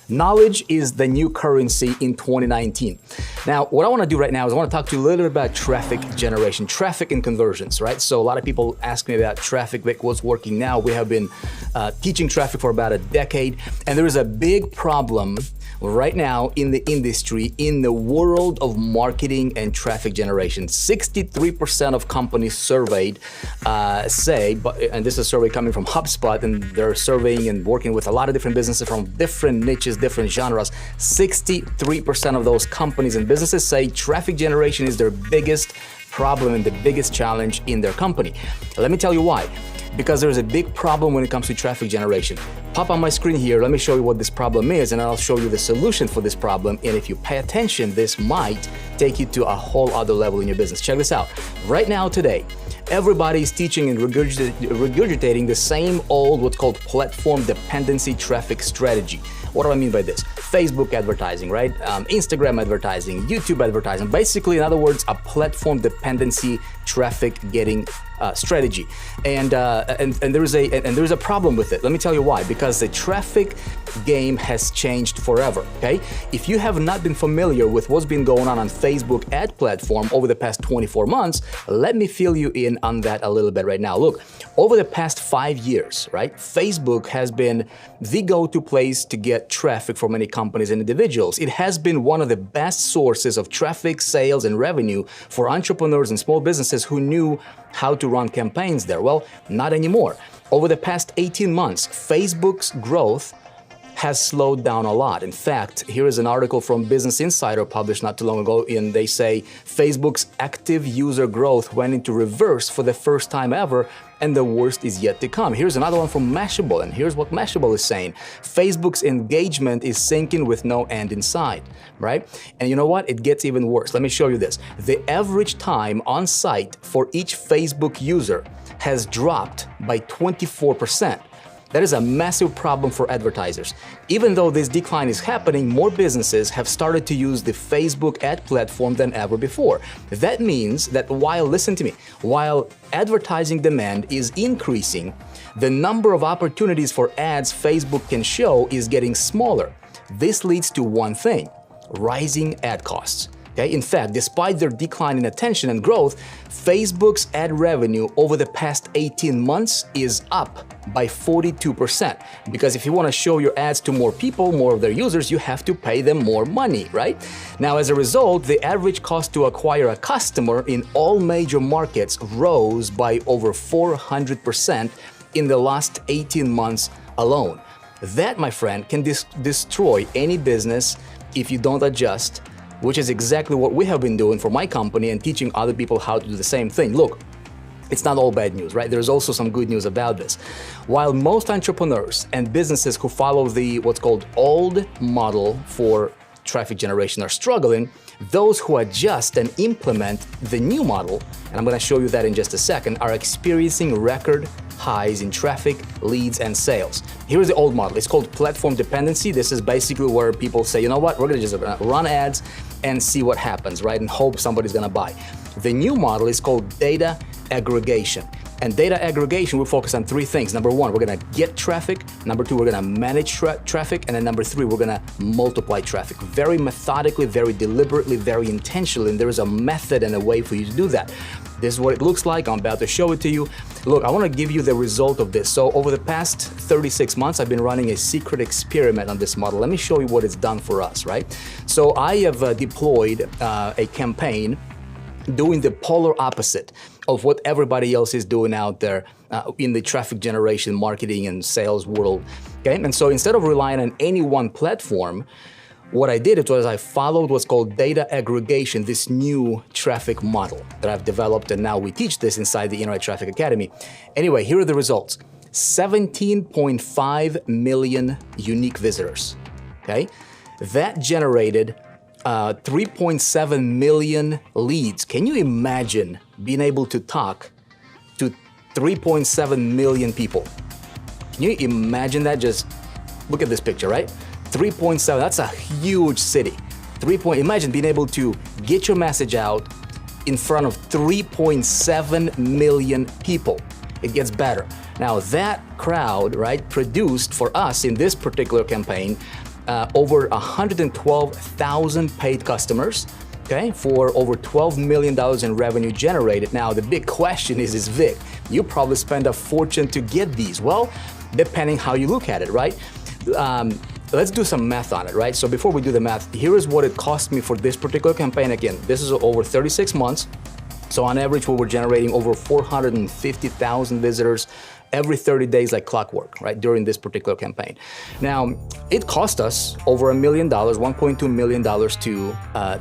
Knowledge is the new currency in 2019. Now, what I want to do right now is I want to talk to you a little bit about traffic generation, traffic and conversions, right? So a lot of people ask me about traffic, what's working now. We have been teaching traffic for about a decade, and there is a big problem right now in the industry, in the world of marketing and traffic generation. 63% of companies surveyed say, and this is a survey coming from HubSpot, and they're surveying and working with a lot of different businesses from different niches, different genres. 63% of those companies and businesses say traffic generation is their biggest problem and the biggest challenge in their company. Let me tell you why. Because there's a big problem when it comes to traffic generation. Pop on my screen here, let me show you what this problem is, and I'll show you the solution for this problem. And if you pay attention, this might take you to a whole other level in your business. Check this out. Right now, today, everybody is teaching and regurgitating the same old, what's called platform-dependency traffic strategy. What do I mean by this? Facebook advertising, right? Instagram advertising, YouTube advertising. Basically, in other words, a platform dependency traffic getting strategy. And there is a problem with it. Let me tell you why. Because the traffic game has changed forever. Okay? If you have not been familiar with what's been going on Facebook ad platform over the past 24 months, let me fill you in on that a little bit right now. Look, over the past 5 years, right? Facebook has been the go-to place to get traffic for many companies and individuals. It has been one of the best sources of traffic, sales, and revenue for entrepreneurs and small businesses who knew how to run campaigns there. Well, not anymore. Over the past 18 months, Facebook's growth has slowed down a lot. In fact, here is an article from Business Insider published not too long ago, and they say Facebook's active user growth went into reverse for the first time ever, and the worst is yet to come. Here's another one from Mashable, and here's what Mashable is saying. Facebook's engagement is sinking with no end in sight, right? And you know what? It gets even worse. Let me show you this. The average time on site for each Facebook user has dropped by 24%. That is a massive problem for advertisers. Even though this decline is happening, more businesses have started to use the Facebook ad platform than ever before. That means that listen to me, while advertising demand is increasing, the number of opportunities for ads Facebook can show is getting smaller. This leads to one thing: rising ad costs. Okay? In fact, despite their decline in attention and growth, Facebook's ad revenue over the past 18 months is up by 42%. Because if you want to show your ads to more people, more of their users, you have to pay them more money, right? Now, as a result, the average cost to acquire a customer in all major markets rose by over 400% in the last 18 months alone. That, my friend, can destroy any business if you don't adjust, which is exactly what we have been doing for my company and teaching other people how to do the same thing. Look, it's not all bad news, right? There's also some good news about this. While most entrepreneurs and businesses who follow the what's called old model for traffic generation are struggling, those who adjust and implement the new model, and I'm going to show you that in just a second, are experiencing record highs in traffic, leads, and sales. Here's the old model. It's called platform dependency. This is basically where people say, you know what, we're going to just run ads and see what happens, right? And hope somebody's going to buy. The new model is called data aggregation. And data aggregation, we focus on three things. Number one, we're going to get traffic. Number two, we're going to manage traffic. And then number three, we're going to multiply traffic. Very methodically, very deliberately, very intentionally. And there is a method and a way for you to do that. This is what it looks like. I'm about to show it to you. Look, I want to give you the result of this. So over the past 36 months, I've been running a secret experiment on this model. Let me show you what it's done for us, right? So I have deployed a campaign doing the polar opposite of what everybody else is doing out there in the traffic generation, marketing, and sales world. Okay, and so instead of relying on any one platform, what I did was I followed what's called data aggregation, this new traffic model that I've developed, and now we teach this inside the Internet Traffic Academy. Anyway, here are the results. 17.5 million unique visitors. Okay, that generated 3.7 million leads. Can you imagine being able to talk to 3.7 million people? Can you imagine that? Just look at this picture, right? 3.7, that's a huge city. Imagine being able to get your message out in front of 3.7 million people. It gets better. Now that crowd, right, produced for us in this particular campaign over 112,000 paid customers, okay, for over $12 million in revenue generated. Now, the big question is Vic, you probably spend a fortune to get these. Well, depending how you look at it, right? Let's do some math on it, right? So before we do the math, here is what it cost me for this particular campaign. Again, this is over 36 months. So on average, we were generating over 450,000 visitors every 30 days like clockwork, right, during this particular campaign. Now, it cost us over $1 million, $1.2 million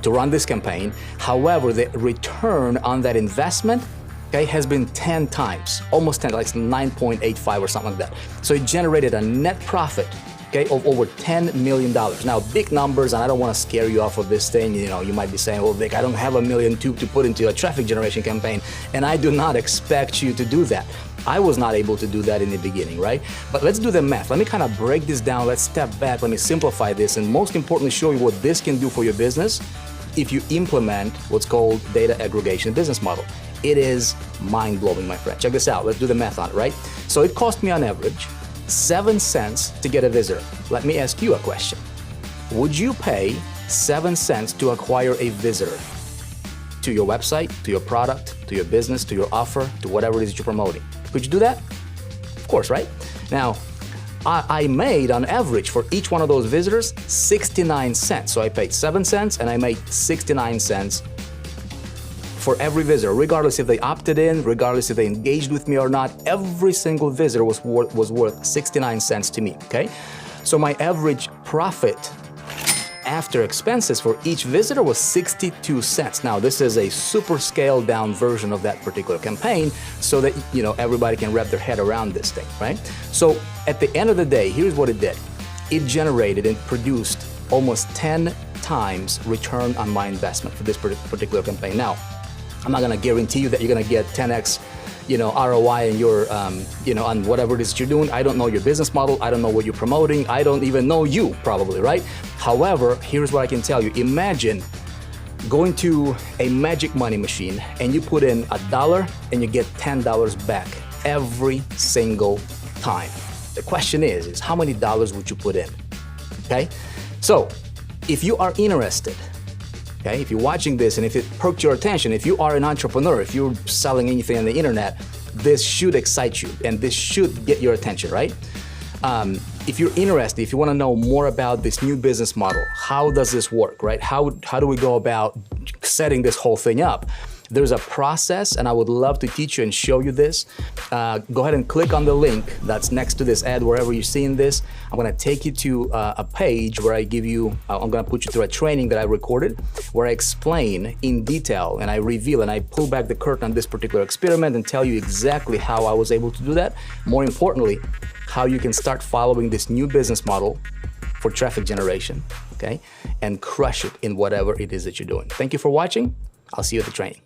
to run this campaign. However, the return on that investment, okay, has been 10 times, almost 10, like 9.85 or something like that. So it generated a net profit, okay, of over $10 million. Now, big numbers, and I don't want to scare you off of this thing. You know, you might be saying, well, Vic, I don't have $1 million to put into a traffic generation campaign, and I do not expect you to do that. I was not able to do that in the beginning, right? But let's do the math. Let me kind of break this down. Let's step back. Let me simplify this, and most importantly, show you what this can do for your business if you implement what's called data aggregation business model. It is mind-blowing, my friend. Check this out. Let's do the math on it, right? So it cost me on average 7 cents to get a visitor. Let me ask you a question. Would you pay 7 cents to acquire a visitor to your website, to your product, to your business, to your offer, to whatever it is you're promoting? Could you do that? Of course, right? Now, I made on average for each one of those visitors 69 cents. So I paid 7 cents and I made 69 cents for every visitor, regardless if they opted in, regardless if they engaged with me or not. Every single visitor was worth 69 cents to me, okay? So my average profit after expenses for each visitor was 62 cents. Now, this is a super scaled down version of that particular campaign so that, you know, everybody can wrap their head around this thing, right? So at the end of the day, here's what it did. It generated and produced almost 10 times return on my investment for this particular campaign. Now, I'm not gonna guarantee you that you're gonna get 10x, you know, ROI in your, you know, on whatever it is you're doing. I don't know your business model. I don't know what you're promoting. I don't even know you, probably, right? However, here's what I can tell you. Imagine going to a magic money machine and you put in $1 and you get $10 back every single time. The question is how many dollars would you put in? Okay? So, if you are interested, okay, if you're watching this and if it perked your attention, if you are an entrepreneur, if you're selling anything on the internet, this should excite you and this should get your attention, right? If you're interested, if you want to know more about this new business model, how does this work, right? How do we go about setting this whole thing up? There's a process, and I would love to teach you and show you this. Go ahead and click on the link that's next to this ad, wherever you're seeing this. I'm gonna take you to a page where I give you, I'm gonna put you through a training that I recorded, where I explain in detail, and I reveal, and I pull back the curtain on this particular experiment and tell you exactly how I was able to do that. More importantly, how you can start following this new business model for traffic generation, okay? And crush it in whatever it is that you're doing. Thank you for watching. I'll see you at the training.